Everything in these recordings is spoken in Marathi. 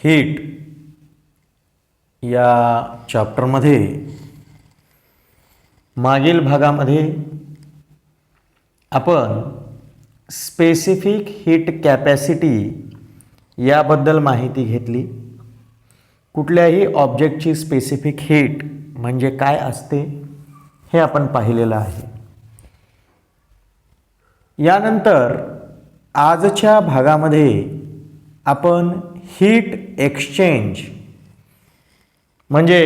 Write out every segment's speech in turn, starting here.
हीट या चॅप्टरमध्ये मागील भागामध्ये आपण स्पेसिफिक हीट कॅपॅसिटी याबद्दल माहिती घेतली. कुठल्याही ऑब्जेक्टची स्पेसिफिक हीट म्हणजे काय असते हे आपण पाहिलेलं आहे. यानंतर आजच्या भागामध्ये आपण हीट एक्सचेंज म्हणजे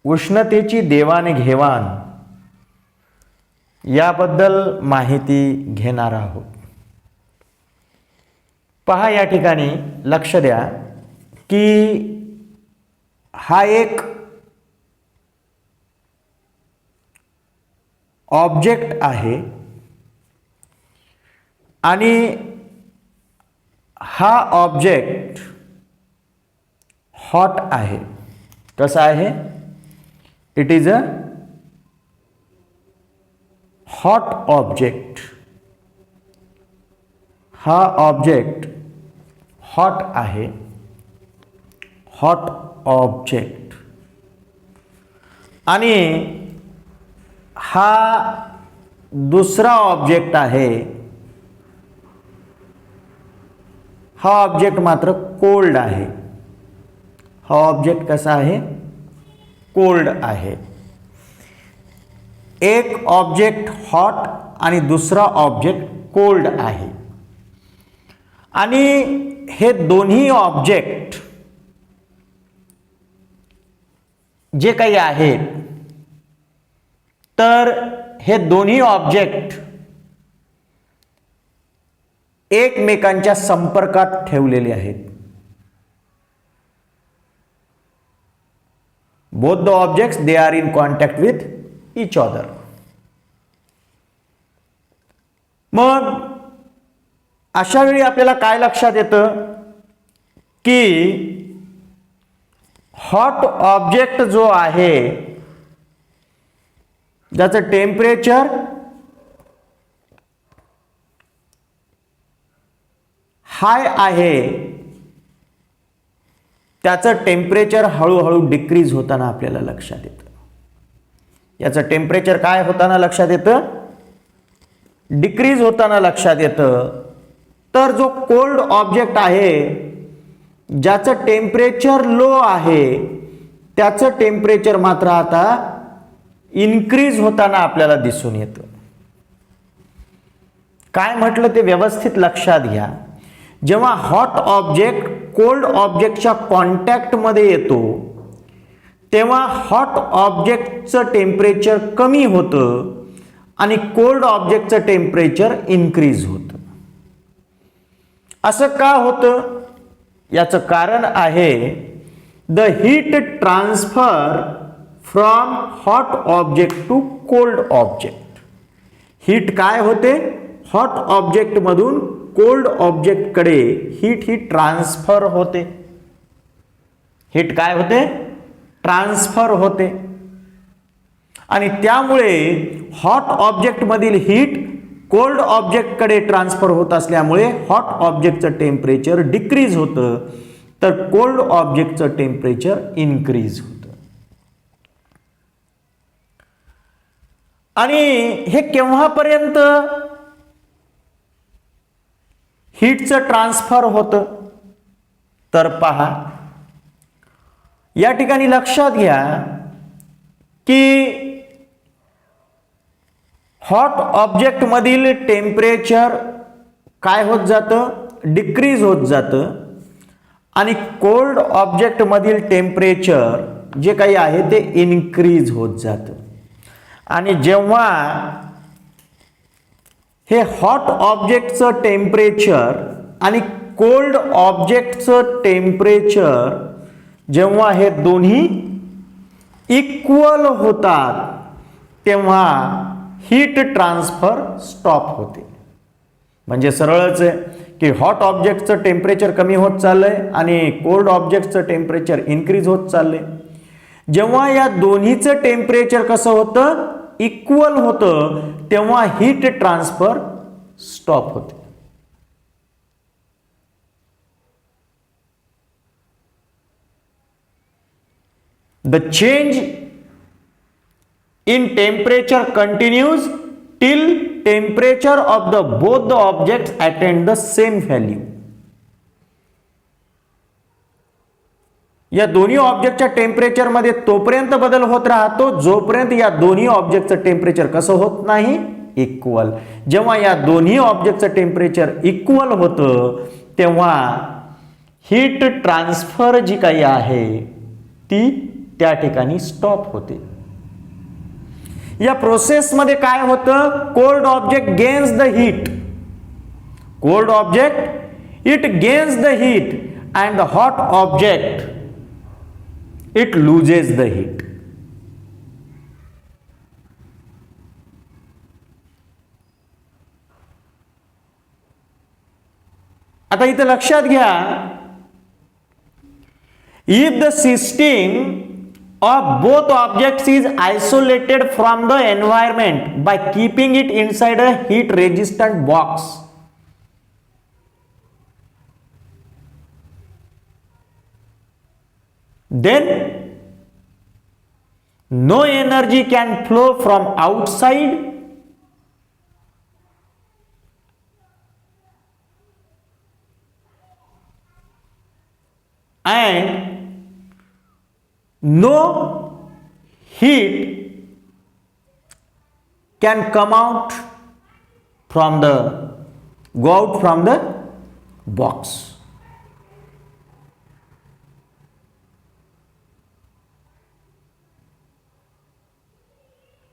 उष्णतेची देवाणघेवाण याबद्दल माहिती घेणार आहोत. पहा, या ठिकाणी लक्ष द्या की हा एक ऑब्जेक्ट आहे आणि हा ऑब्जेक्ट हॉट आहे. कसा आहे? It is a hot object. हा ऑब्जेक्ट हॉट आहे, हॉट ऑब्जेक्ट. आणि हा दुसरा ऑब्जेक्ट आहे. हा ऑब्जेक्ट मात्र कोल्ड आहे. हा ऑब्जेक्ट कसा आहे? कोल्ड आहे. एक ऑब्जेक्ट हॉट आणि दुसरा ऑब्जेक्ट कोल्ड आहे. आणि हे दोन्ही ऑब्जेक्ट जे काही आहेत, तर हे दोन्ही ऑब्जेक्ट एकमेकांच्या संपर्कात ठेवलेले आहेत. Both the objects they are in contact with each other. मग अशा वेळी आपल्याला काय लक्षात येतं की हॉट ऑब्जेक्ट जो आहे ज्याचं टेम्परेचर हाय आहे, त्याचं टेम्परेचर हळूहळू डिक्रीज होताना आपल्याला लक्षात येतं. याचं टेम्परेचर काय होताना लक्षात येतं? डिक्रीज होताना लक्षात येतं. तर जो कोल्ड ऑब्जेक्ट आहे ज्याचं टेम्परेचर लो आहे, त्याचं टेम्परेचर मात्र आता इन्क्रीज होताना आपल्याला दिसून येतं. काय म्हटलं ते व्यवस्थित लक्षात घ्या. जेव्हा हॉट ऑब्जेक्ट कोल्ड ऑब्जेक्टच्या कॉन्टॅक्टमध्ये येतो तेव्हा हॉट ऑब्जेक्टचं टेम्परेचर कमी होतं आणि कोल्ड ऑब्जेक्टचं टेम्परेचर इन्क्रीज होतं. असं का होतं? याचं कारण आहे the heat transfer from hot object to cold object. Heat काय होते? हॉट ऑब्जेक्ट मधून कोल्ड ऑब्जेक्ट कडे हीट ही ट्रान्सफर होते. हीट काय होते? ट्रान्सफर होते. आणि त्यामुळे हॉट ऑब्जेक्ट मधील हीट कोल्ड ऑब्जेक्ट कडे ट्रान्सफर होत असल्यामुळे हॉट ऑब्जेक्टचं टेम्परेचर डिक्रीज होतं, तर कोल्ड ऑब्जेक्टचं टेम्परेचर इन्क्रीज होतं. आणि हे केव्हापर्यंत हीटचं ट्रान्सफर होतं? तर पहा, या ठिकाणी लक्षात घ्या की हॉट ऑब्जेक्ट मधील टेम्परेचर काय होत जातं? डिक्रीज होत जातं. आणि कोल्ड ऑब्जेक्ट मधील टेम्परेचर जे काही आहे ते इन्क्रीज होत जातं. आणि जेव्हा हे हॉट ऑब्जेक्टचं टेम्परेचर आणि कोल्ड ऑब्जेक्टचं टेम्परेचर जेव्हा हे दोन्ही इक्वल होतात तेव्हा हीट ट्रान्सफर स्टॉप होते. म्हणजे सरळच आहे की हॉट ऑब्जेक्टचं टेम्परेचर कमी होत चाललंय आणि कोल्ड ऑब्जेक्टचं टेम्परेचर इन्क्रीज होत चाललंय. जेव्हा या दोन्हीचं टेम्परेचर कसं होतं? इक्वल होतं, तेव्हा हीट ट्रान्सफर स्टॉप होते. The change in temperature continues till temperature of the both the objects attain the same value. या दोन्ही ऑब्जेक्टच्या टेम्परेचर मध्ये तोपर्यंत बदल होत राहतो जोपर्यंत या दोन्ही ऑब्जेक्टचं टेम्परेचर कसं होत नाही, इक्वल. जेव्हा या दोन्ही ऑब्जेक्टचं टेम्परेचर इक्वल होतं तेव्हा हीट ट्रान्सफर जी काही आहे ती त्या ठिकाणी स्टॉप होते. या प्रोसेस मध्ये काय होतं, cold object gains the heat, cold object it gains the heat and the hot object it loses the heat. आता इथे लक्षात घ्या, if the system of both objects is isolated from the environment by keeping it inside a heat resistant box, then no energy can flow from outside and no heat can come out from the go out from the box.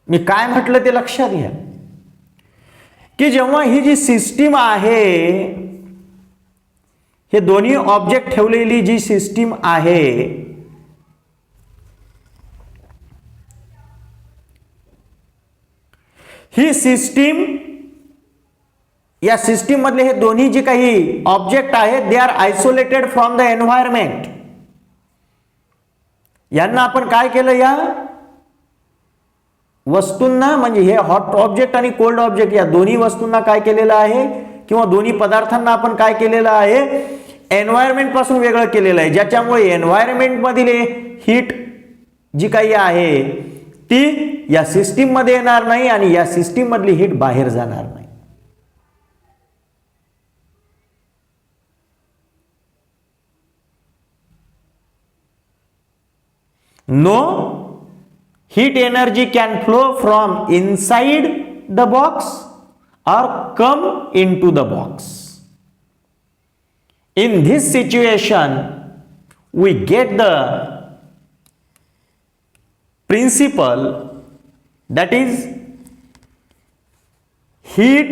मी काय म्हटलं ते लक्षात घ्या की जेव्हा ही जी सिस्टीम आहे, हे दोन्ही ऑब्जेक्ट ठेवलेली जी सिस्टीम आहे ही सिस्टीम, या सिस्टीम मधले हे दोन्ही जे काही ऑब्जेक्ट आहेत they are isolated from the environment. यांना आपण काय केलं, या वस्तूंना म्हणजे हे हॉट ऑब्जेक्ट आणि कोल्ड ऑब्जेक्ट या दोन्ही वस्तूंना काय केलेलं आहे किंवा दोन्ही पदार्थांना आपण काय केलेलं आहे, एन्व्हायरमेंट पासून वेगळं केलेलं आहे, ज्याच्यामुळे एन्व्हायरमेंट मधील हीट जी काही आहे ती या सिस्टीम मध्ये येणार नाही आणि या सिस्टीम मधली हीट बाहेर जाणार नाही. No heat energy can flow from inside the box or come into the box. In this situation we get the principle that is heat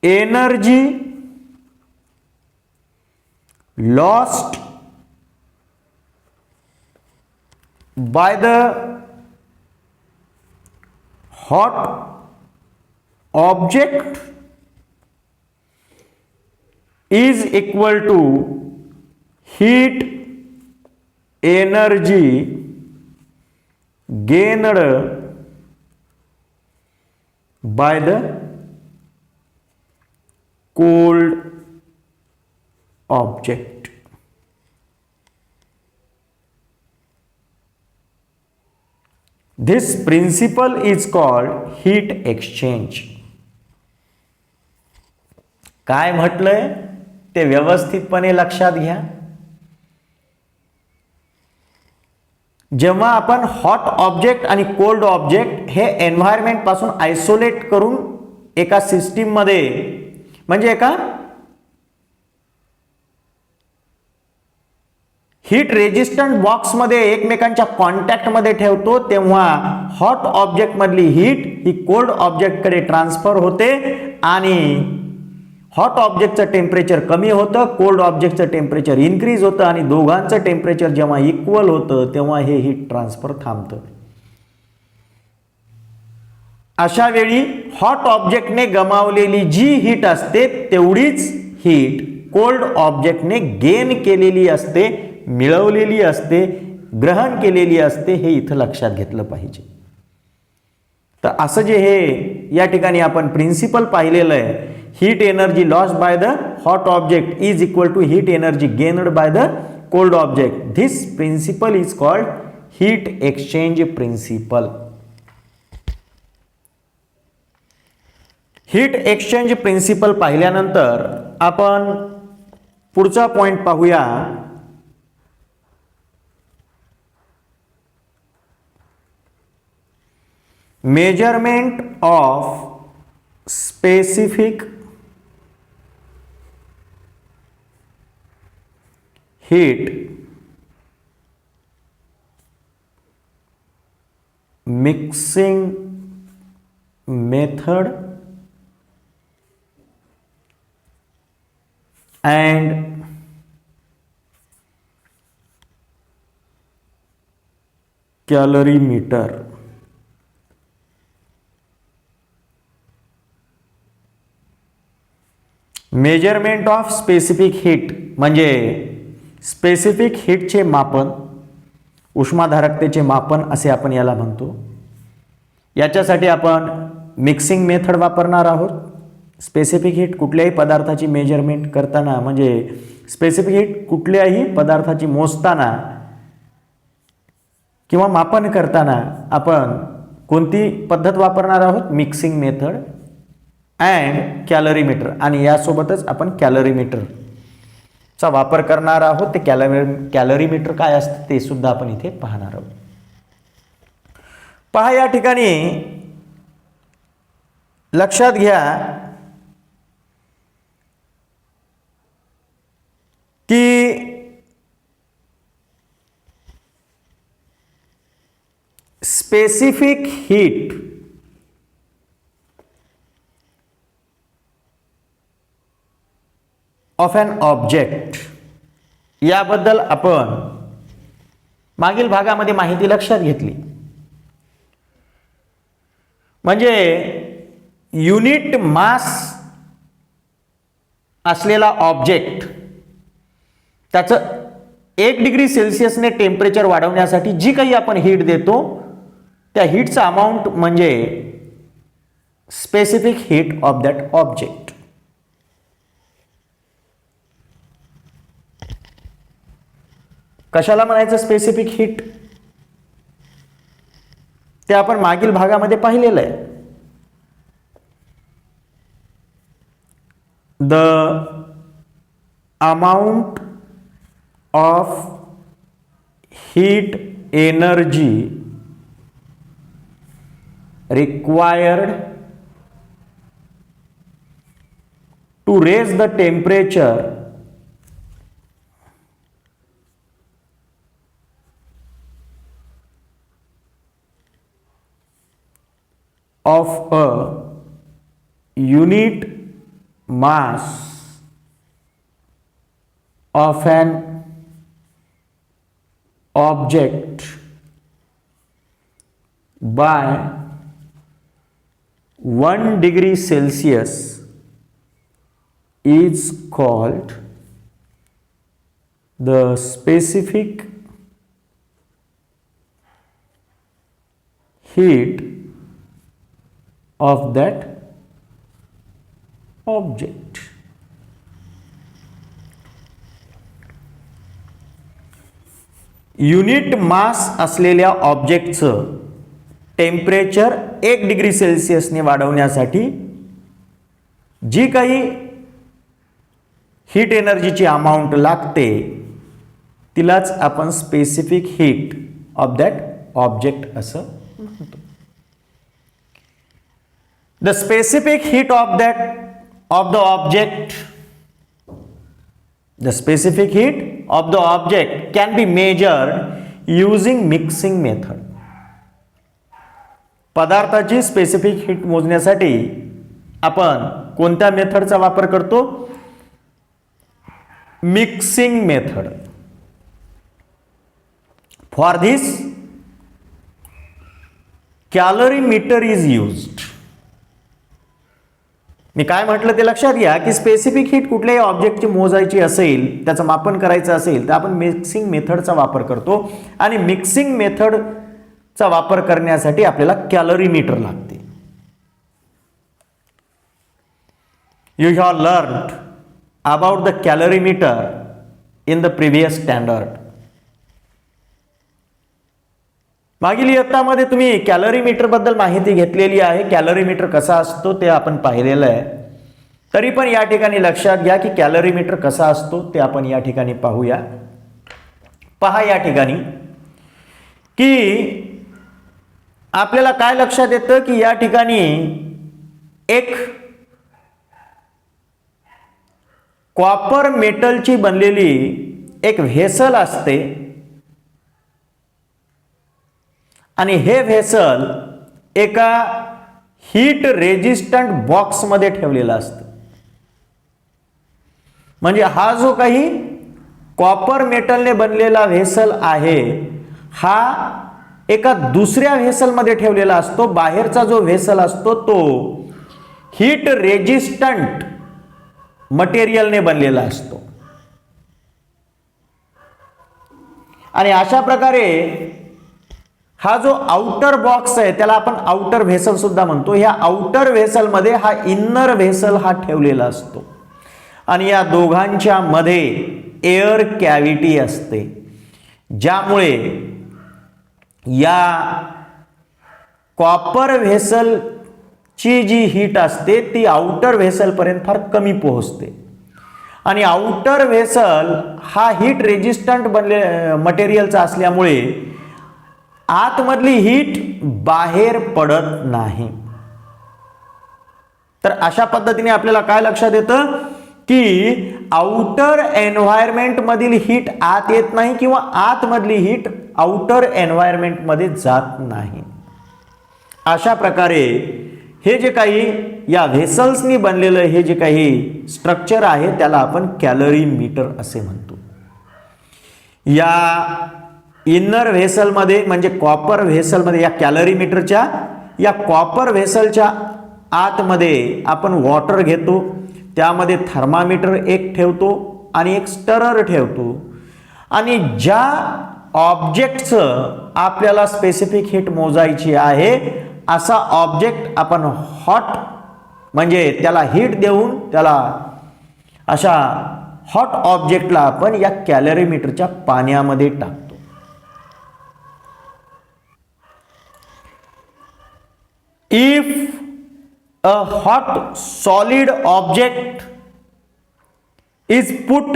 energy lost by the hot object is equal to heat energy gained by the cold object. This principle is called heat exchange. काय म्हटलंय ते व्यवस्थितपणे लक्षात घ्या. जेव्हा आपण हॉट ऑब्जेक्ट आणि कोल्ड ऑब्जेक्ट हे एन्व्हायरमेंट पासून आयसोलेट करून एका सिस्टीम मध्ये म्हणजे एका हीट रेजिस्टंट बॉक्स मध्ये एकमेकांच्या कॉन्टॅक्ट मध्ये ठेवतो तेव्हा हॉट ऑब्जेक्ट मधली हीट ही कोल्ड ऑब्जेक्ट कडे ट्रान्सफर होते आणि हॉट ऑब्जेक्टचं टेम्परेचर कमी होतं, कोल्ड ऑब्जेक्टचं टेम्परेचर इन्क्रीज होतं आणि दोघांचं टेम्परेचर जेव्हा इक्वल होतं तेव्हा हे हीट ट्रान्सफर थांबतं. अशा वेळी हॉट ऑब्जेक्टने गमावलेली जी हीट असते तेवढीच हीट कोल्ड ऑब्जेक्टने गेन केलेली असते, मिळवलेली असते, ग्रहण केलेली असते. हे इथं लक्षात घेतलं पाहिजे. तर असं जे हे या ठिकाणी आपण प्रिन्सिपल पाहिलेलं आहे, heat energy lost by the hot object is equal to heat energy gained by the cold object. This principle is called heat exchange principle. Heat exchange principle पाहिल्यानंतर आपण पुढचा पॉइंट पाहूया. Measurement of specific heat mixing method and calorimeter. Measurement of specific heat म्हणजे स्पेसिफिक हीटचे मापन, उष्माधारकतेचे मापन असे आपण याला म्हणतो. याच्यासाठी आपण मिक्सिंग मेथड वापरणार आहोत. स्पेसिफिक हीट कुठल्याही पदार्थाची मेजरमेंट करताना म्हणजे स्पेसिफिक हीट कुठल्याही पदार्थाची मोजताना किंवा मापन करताना आपण कोणती पद्धत वापरणार आहोत? Mixing method and कॅलरीमीटर. आणि यासोबतच आपण कॅलरीमीटर चा वापर करणार आहोत. ते कॅलरीमीटर काय असते ते सुद्धा आपण इथे पाहणार आहोत. पहा या ठिकाणी लक्षात घ्या की specific heat of an object याबद्दल आपण मागील भागामध्ये माहिती लक्षात घेतली. म्हणजे युनिट मास असलेला ऑब्जेक्ट त्याचं 1 डिग्री सेल्सिअसने टेम्परेचर वाढवण्यासाठी जी काही आपण हीट देतो त्या हीटचा अमाऊंट म्हणजे specific heat of that object. कशाला म्हणायचं स्पेसिफिक हीट? ते आपण मागील भागामध्ये पाहिलेलं आहे. The amount of heat energy required to raise the temperature of a unit mass of an object by 1 degree Celsius is called the specific heat of that object. Unit mass असलेल्या ऑब्जेक्टचं टेम्परेचर 1 डिग्री सेल्सिअसने वाढवण्यासाठी जी काही हीट एनर्जीची अमाऊंट लागते तिलाच आपण specific heat of that object असं म्हणतो. The specific heat of the object, the specific heat of the object can be measured using mixing method. पदार्थाची स्पेसिफिक हीट मोजण्यासाठी आपण कोणत्या मेथडचा वापर करतो? Mixing method. For this calorimeter is used. मी काय म्हटलं ते लक्षात घ्या की स्पेसिफिक हीट कुठल्याही ऑब्जेक्टची मोजायची असेल, त्याचं मापन करायचं असेल तर आपण मिक्सिंग मेथडचा वापर करतो. आणि मिक्सिंग मेथडचा वापर करण्यासाठी आपल्याला कॅलरीमीटर लागते. You have learned about the कॅलरीमीटर in the previous standard. मागील इयत्तामध्ये तुम्ही कॅलरीमीटर बद्दल माहिती घेतलेली आहे. कॅलरीमीटर कसा असतो ते आपण पाहिलेलं आहे. तरी पण या ठिकाणी लक्षात घ्या की कॅलरीमीटर कसा असतो ते आपण या ठिकाणी पाहूया. पहा या ठिकाणी की आपल्याला काय लक्षात येतं की या ठिकाणी एक कॉपर मेटलची बनलेली एक व्हेसल असते आणि हे व्हेसल एका हीट रेजिस्टंट बॉक्समध्ये ठेवलेला असतं. म्हणजे हा जो काही कॉपर मेटलने बनलेला व्हेसल आहे हा एका दुसऱ्या व्हेसलमध्ये ठेवलेला असतो. बाहेरचा जो व्हेसल असतो तो हीट रेजिस्टंट मटेरियलने बनलेला असतो. आणि अशा प्रकारे हा जो आउटर बॉक्स आहे त्याला आपण आउटर व्हेसल सुद्धा म्हणतो. ह्या आउटर व्हेसलमध्ये हा इन्नर व्हेसल हा ठेवलेला असतो आणि या दोघांच्या मध्ये एअर कॅव्हिटी असते, ज्यामुळे या कॉपर व्हेसलची जी हीट असते ती आउटर व्हेसलपर्यंत फार कमी पोहोचते. आणि आउटर व्हेसल हा हीट रेजिस्टंट मटेरियलचा असल्यामुळे आतमधली हीट बाहेर पडत नाही. तर अशा पद्धतीने आपल्याला काय लक्षात येतं की आउटर एन्व्हायरमेंट मधील हीट आत येत नाही किंवा आतमधली हीट आउटर एन्व्हायरमेंट मध्ये जात नाही. अशा प्रकारे हे जे काही या व्हेसल्सनी बनलेलं हे जे काही स्ट्रक्चर आहे त्याला आपण कॅलरीमीटर असे म्हणतो. या इन्नर व्हेसलमध्ये म्हणजे कॉपर व्हेसलमध्ये या कॅलरीमीटरच्या या कॉपर व्हेसलच्या आतमध्ये आपण वॉटर घेतो, त्यामध्ये थर्मामीटर एक ठेवतो आणि एक स्टरर ठेवतो आणि ज्या ऑब्जेक्टचं आपल्याला स्पेसिफिक हीट मोजायची आहे असा ऑब्जेक्ट आपण हॉट म्हणजे त्याला हीट देऊन त्याला अशा हॉट ऑब्जेक्टला आपण या कॅलरीमीटरच्या पाण्यामध्ये टाकतो. If a hot solid object is put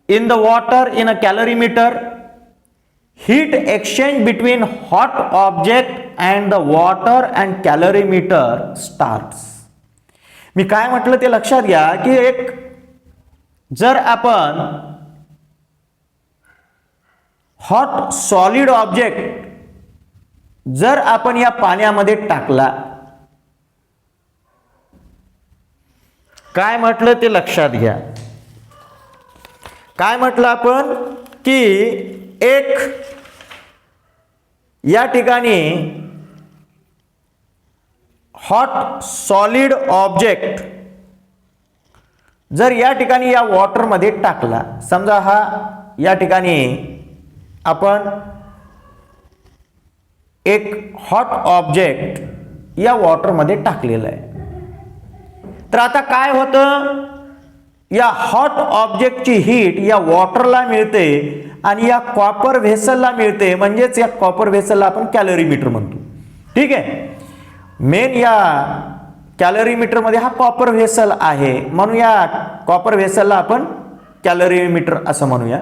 in the water in a calorimeter, heat exchange between hot object and the water and calorimeter starts. मी काय म्हटलं ते लक्षात घ्या की एक जर आपण हॉट सॉलिड ऑब्जेक्ट जर आपण या पाण्यामध्ये टाकला, काय म्हटलं ते लक्षात घ्या. काय म्हटलं आपण की एक या ठिकाणी हॉट सॉलिड ऑब्जेक्ट जर या ठिकाणी या वॉटरमध्ये टाकला, समजा हा या ठिकाणी आपण एक हॉट ऑब्जेक्ट या वॉटरमध्ये टाकलेला आहे, तर आता काय होतं या हॉट ऑब्जेक्टची हीट या वॉटरला मिळते आणि या कॉपर व्हेसलला मिळते, म्हणजेच या कॉपर व्हेसलला आपण कॅलरीमीटर म्हणतो. ठीक आहे, मेन या कॅलरीमीटरमध्ये हा कॉपर व्हेसल आहे म्हणून या कॉपर व्हेसलला आपण कॅलरीमीटर असं म्हणूया.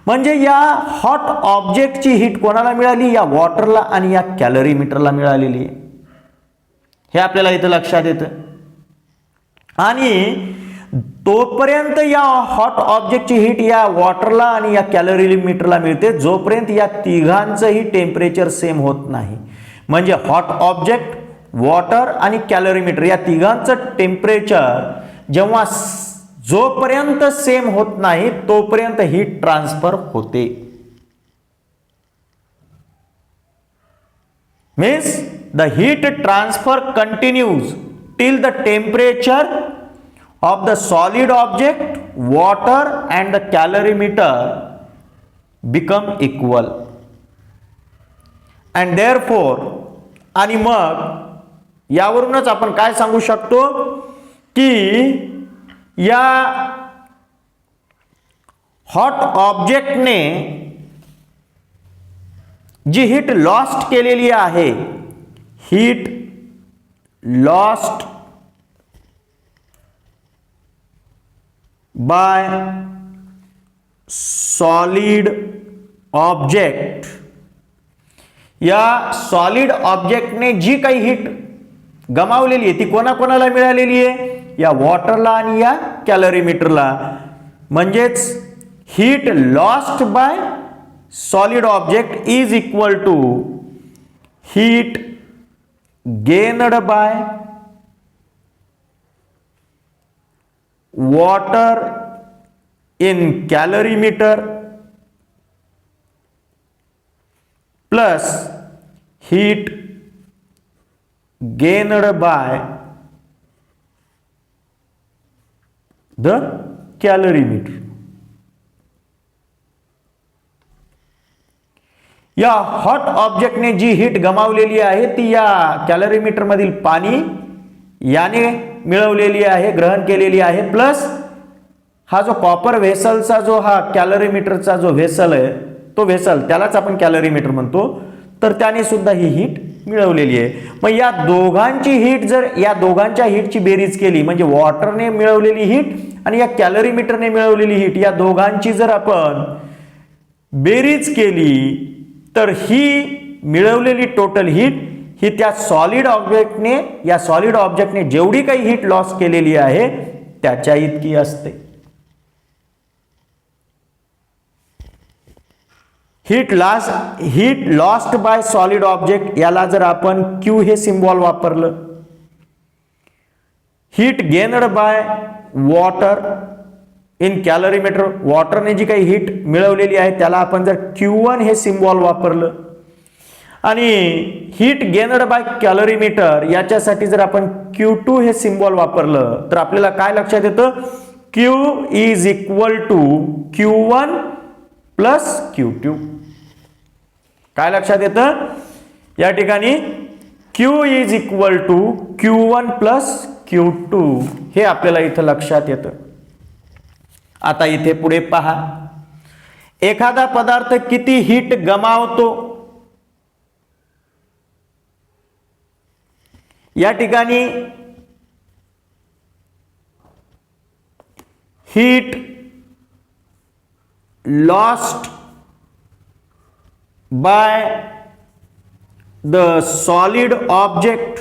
म्हणजे या हॉट ऑब्जेक्टची हीट कोणाला मिळाली, या वॉटरला आणि या कॅलरीमीटरला मिळालेली आहे. हे आपल्याला इथं लक्षात येतं. आणि तोपर्यंत या हॉट ऑब्जेक्टची हीट या वॉटरला आणि या कॅलरीमीटरला मिळते जोपर्यंत या तिघांचंही टेम्परेचर सेम होत नाही. म्हणजे हॉट ऑब्जेक्ट, वॉटर आणि कॅलरीमीटर या तिघांचं टेम्परेचर जेव्हा जोपर्यंत सेम होत नाही तोपर्यंत हीट ट्रान्सफर होते. Means the heat transfer continues till the temperature of the solid object, water and the calorimeter become equal and therefore आणि मग यावरूनच आपण काय सांगू शकतो की या हॉट ऑब्जेक्टने जी हीट लॉस्ट केलेली आहे, heat lost by solid object, या सॉलिड ऑब्जेक्टने जी काही हीट गमावलेली आहे ती कोणाकोणाला मिळालेली आहे? या वॉटरला आणि या कॅलरीमीटरला. म्हणजेच heat lost by solid object is equal to heat gained by water in calorimeter plus heat gained by the calorimeter. या हॉट ऑब्जेक्टने जी हीट गमावलेली आहे ती या कॅलरीमीटर मधील पाणी याने मिळवलेली आहे, ग्रहण केलेली आहे, प्लस हा जो कॉपर व्हेसलचा जो हा कॅलरीमीटरचा जो व्हेसल आहे, तो व्हेसल त्यालाच आपण कॅलरीमीटर म्हणतो, तर त्याने सुद्धा ही हीट मिळवलेली आहे. मग या दोघांची हीट, जर या दोघांच्या हीटची बेरीज केली म्हणजे वॉटरने मिळवलेली हीट आणि या कॅलरीमीटरने मिळवलेली हीट, या दोघांची जर आपण बेरीज केली तर ही मिळवलेली टोटल हीट ही त्या सॉलिड ऑब्जेक्टने, या सॉलिड ऑब्जेक्टने जेवढी काही हीट लॉस केलेली आहे त्याच्या इतकी असते. Heat lost by solid object, याला जर आपण क्यू हे सिम्बॉल वापरलं. Heat gained by water in calorimeter, वॉटरने जी काही हीट मिळवलेली आहे त्याला आपण जर Q1 हे सिम्बॉल वापरलं, आणि हीट गेनड बाय कॅलरीमीटर याच्यासाठी जर आपण Q2 हे सिम्बॉल वापरलं तर आपल्याला काय लक्षात येतं? Q is equal to Q1 plus Q2. काय लक्षात येतं या ठिकाणी? Q is equal to Q1 plus Q2 हे आपल्याला इथं लक्षात येतं. आता इथे पुढे पहा, एखादा पदार्थ किती हीट गमावतो, या ठिकाणी heat lost by the solid object,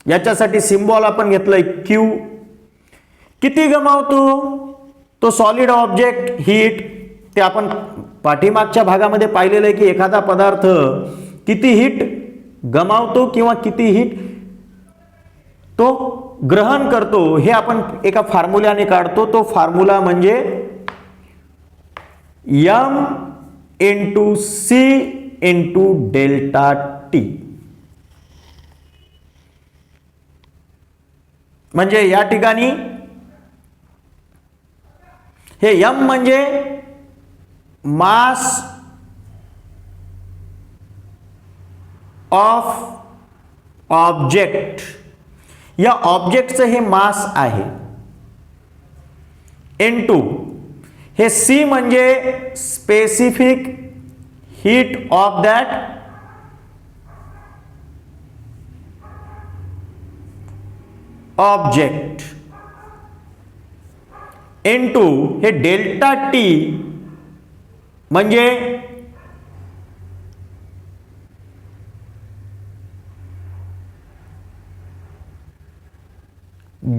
याच्यासाठी सिम्बॉल आपण घेतलंय Q. किती गमावतो तो सॉलिड ऑब्जेक्ट हीट, ते आपण पाठीमागच्या भागामध्ये पाहिलेलं आहे की एखादा पदार्थ किती हीट गमावतो किंवा किती हीट तो ग्रहण करतो हे आपण एका फॉर्म्युल्याने काढतो. तो फॉर्म्युला म्हणजे M into C into delta T. म्हणजे या ठिकाणी हे M म्हणजे मास ऑफ ऑब्जेक्ट, या ऑब्जेक्टचं हे मास आहे, इनटू हे C म्हणजे specific heat of that object, into हे डेल्टा टी म्हणजे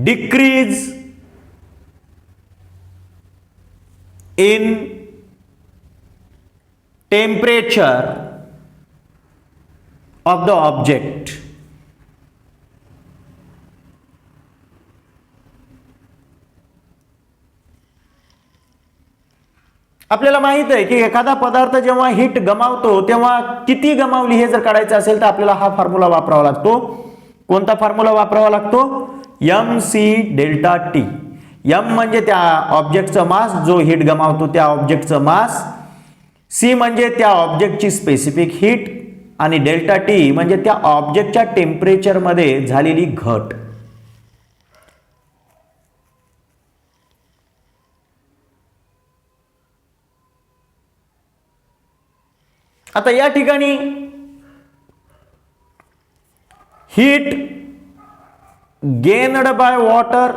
decrease in temperature of the object. आपल्याला माहित आहे की एखादा पदार्थ जेव्हा हीट गमावतो तेव्हा किती गमावली हे जर काढायचं असेल तर आपल्याला हा फॉर्म्युला वापरावा लागतो. कोणता फॉर्म्युला वापरावा लागतो? MC delta T. M म्हणजे त्या ऑब्जेक्टचं मास, जो हीट गमावतो त्या ऑब्जेक्टचं मास, C म्हणजे त्या ऑब्जेक्टची स्पेसिफिक हीट, आणि डेल्टा टी म्हणजे त्या ऑब्जेक्टच्या टेम्परेचर मध्ये झालेली घट. आता या ठिकाणी heat gained by water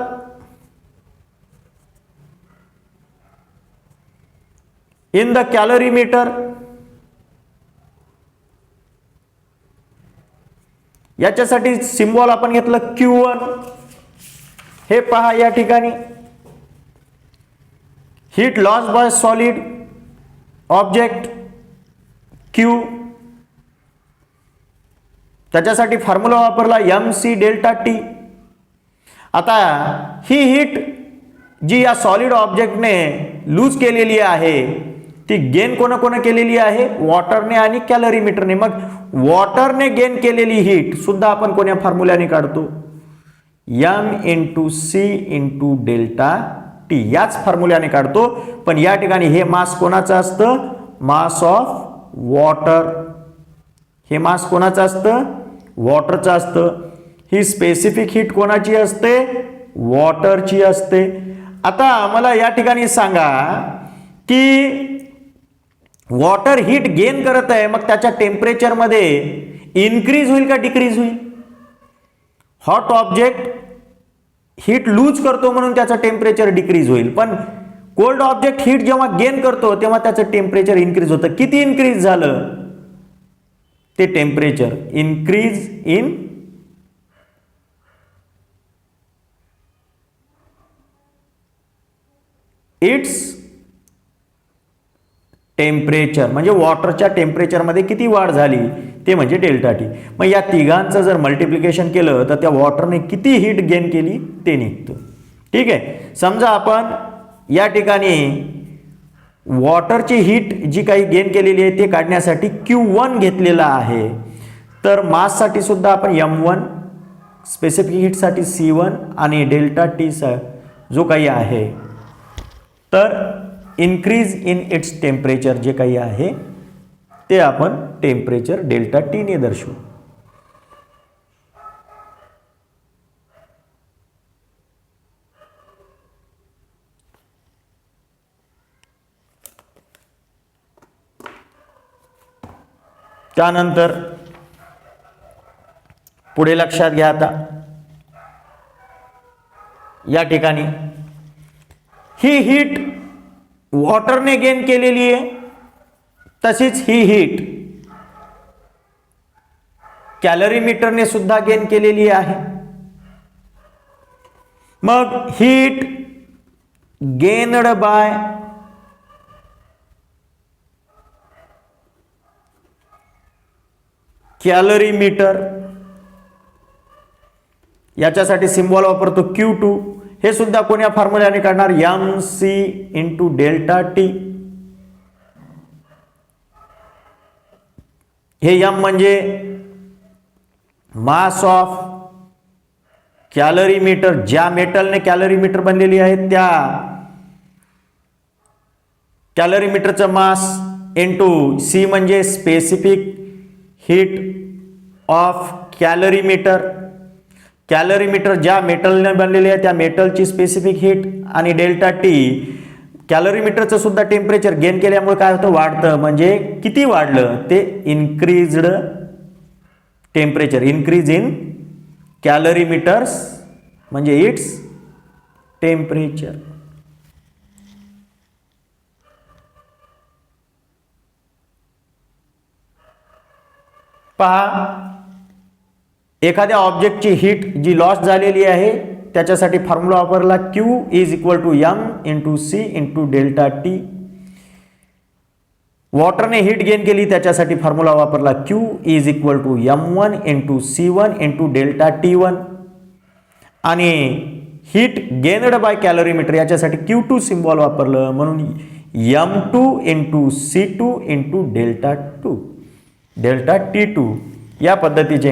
in the calorimeter, याच्यासाठी सिम्बॉल आपण घेतलं Q1. हे पहा या ठिकाणी heat loss by solid object Q, त्याच्यासाठी फॉर्म्युला वापरला mc डेल्टा टी. आता ही हीट जी या सॉलिड ऑब्जेक्टने लूज केलेली आहे ती गेन कोण केलेली आहे, वॉटरने आणि कॅलरीमीटरने. मग वॉटरने गेन केलेली हीट सुद्धा आपण कोण्या फॉर्म्युल्याने काढतो, m into C into delta T, याच फॉर्म्युल्याने काढतो. पण या ठिकाणी हे मास कोणाचं असतं, मास ऑफ वॉटर. हे मास कोणाचं असतं, वॉटरचं असतं. ही स्पेसिफिक हीट कोणाची असते, वॉटरची असते. आता मला या ठिकाणी सांगा की वॉटर हीट गेन करत आहे, मग त्याच्या टेम्परेचर मध्ये इन्क्रीज होईल का डिक्रीज होईल. हॉट ऑब्जेक्ट हीट लूज करतो म्हणून त्याचं टेम्परेचर डिक्रीज होईल, पण कोल्ड ऑब्जेक्ट हीट जेव्हा गेन करतो तेव्हा त्याचं टेम्परेचर इन्क्रीज होतं. किती इन्क्रीज झालं, ते temperature increase in its temperature, म्हणजे वॉटरच्या टेम्परेचरमध्ये किती वाढ झाली ते म्हणजे डेल्टा टी. मग या तिघांचं जर मल्टिप्लिकेशन केलं तर त्या वॉटरने किती हीट गेन केली ते निघतं. ठीक आहे. समजा आपण या ठिकाणी वॉटरची हीट जी काही गेन केलेली आहे ते काढण्यासाठी Q1 घेतलेला आहे, तर माससाठी सुद्धा आपण M1, स्पेसिफिक हीटसाठी C1 आणि डेल्टा टी जो काही आहे, तर इन्क्रीज इन इट्स टेम्परेचर जे काही आहे ते आपण टेम्परेचर डेल्टा टी ने दर्शवू. त्यानंतर पुढे लक्षात घ्या, आता या ठिकाणी ही हीट वॉटरने गेन केलेली आहे, तशीच ही हीट कॅलरीमीटरने सुद्धा गेन केलेली आहे. मग हीट गेनड बाय कॅलरीमीटर, याच्यासाठी सिम्बॉल वापरतो Q2. हे सुद्धा कोण्या फॉर्म्युल्याने काढणार, mc इंटू डेल्टा टी. हे m म्हणजे मास ऑफ कॅलरीमीटर, ज्या मेटलने कॅलरीमीटर बनलेली आहे त्या कॅलरीमीटरचं मास, इंटू c म्हणजे स्पेसिफिक हीट ऑफ कॅलरीमीटर, कॅलरीमीटर ज्या मेटलने बनलेले आहे त्या मेटलची स्पेसिफिक हीट, आणि डेल्टा टी कॅलरीमीटरचं सुद्धा टेम्परेचर गेन केल्यामुळे काय होतं, वाढतं. म्हणजे किती वाढलं ते इन्क्रीज्ड टेम्परेचर, इन्क्रीज इन कॅलरीमीटर्स म्हणजे इट्स टेम्परेचर. पहा, एखाद्या ऑब्जेक्टची हीट जी लॉस झालेली आहे त्याच्यासाठी फॉर्म्युला वापरला Q is equal to m into C into delta T. वॉटरने हीट गेन केली त्याच्यासाठी फॉर्म्युला वापरला Q is equal to m1 into C1 into delta T1. आणि हीट गेनड बाय कॅलरीमीटर याच्यासाठी Q2 सिम्बॉल वापरलं, म्हणून m2 into C2 into delta 2 delta T2. या पद्धतीचे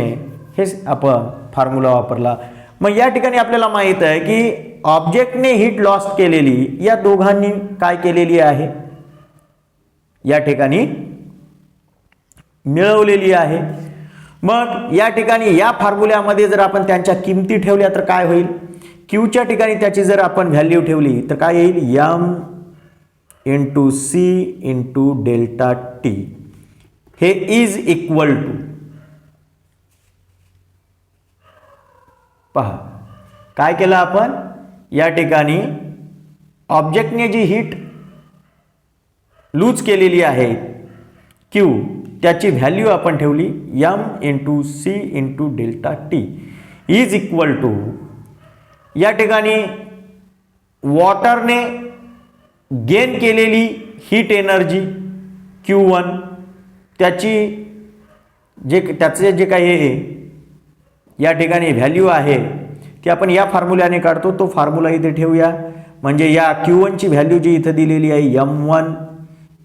हे आपण फॉर्म्युला वापरला. मग या ठिकाणी आपल्याला माहित आहे की ऑब्जेक्टने हीट लॉस केलेली या दोघांनी काय केलेली आहे, या ठिकाणी मिळवलेली आहे. मग या ठिकाणी या फॉर्म्युल्यामध्ये जर आपण त्यांच्या किमती ठेवल्या तर काय होईल, Qच्या ठिकाणी त्याची जर आपण व्हॅल्यू ठेवली तर काय येईल, m into C into delta T. हे इज इक्वल टू, पहा काय केलं आपण या ठिकाणी, ऑब्जेक्टने जी हीट लूज केलेली आहे Q, त्याची व्हॅल्यू आपण ठेवली m into C into delta T is equal to, या ठिकाणी वॉटरने गेन केलेली हीट एनर्जी Q1, त्याचे जे काही या ठिकाणी व्हॅल्यू आहे ती आपण या फॉर्म्युल्याने काढतो, तो फॉर्म्युला इथे ठेवूया. म्हणजे या Q1 ची व्हॅल्यू जी इथे दिलेली आहे m1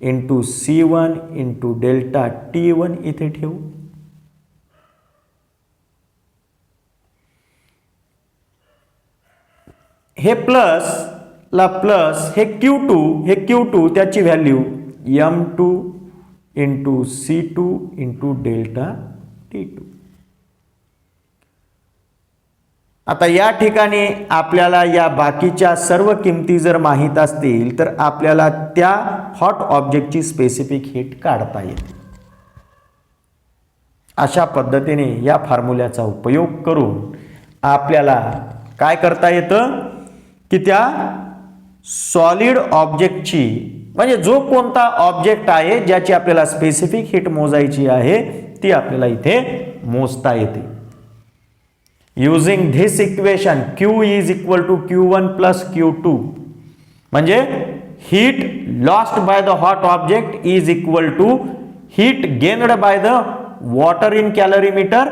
into C1 into delta T1 इथे ठेवू. हे प्लस ला प्लस, हे Q2 त्याची value m2 into C2 into delta T2. आता या ठिकाणी आपल्याला या बाकीच्या सर्व किमती जर माहीत असतील तर आपल्याला त्या हॉट ऑब्जेक्टची स्पेसिफिक हीट काढता येते. अशा पद्धतीने या फॉर्म्युल्याचा उपयोग करून आपल्याला काय करता येतं की त्या सॉलिड ऑब्जेक्टची, म्हणजे जो कोणता ऑब्जेक्ट आहे ज्याची आपल्याला स्पेसिफिक हीट मोजायची आहे ती आपल्याला इथे मोजता येते. Using this equation Q is equal to Q1 plus Q2, म्हणजे heat lost by the hot object is equal to heat gained by the water in calorimeter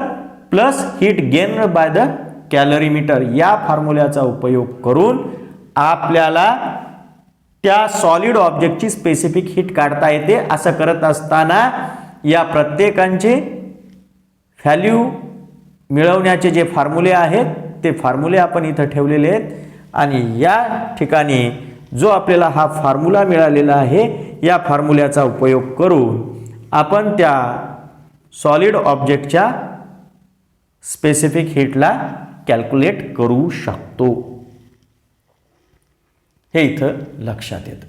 plus heat gained by the calorimeter. या फॉर्म्युल्याचा उपयोग करून आपल्याला त्या सॉलिड ऑब्जेक्टची स्पेसिफिक हीट काढता येते. असं करत असताना या प्रत्येकांचे व्हॅल्यू मिळवण्याचे जे फॉर्म्युले आहेत ते फॉर्म्युले आपण इथं ठेवलेले आहेत. आणि या ठिकाणी जो आपल्याला हा फॉर्म्युला मिळालेला आहे या फॉर्म्युल्याचा उपयोग करून आपण त्या सॉलिड ऑब्जेक्टच्या स्पेसिफिक हीटला कॅल्क्युलेट करू शकतो. हे इथं लक्षात येतं.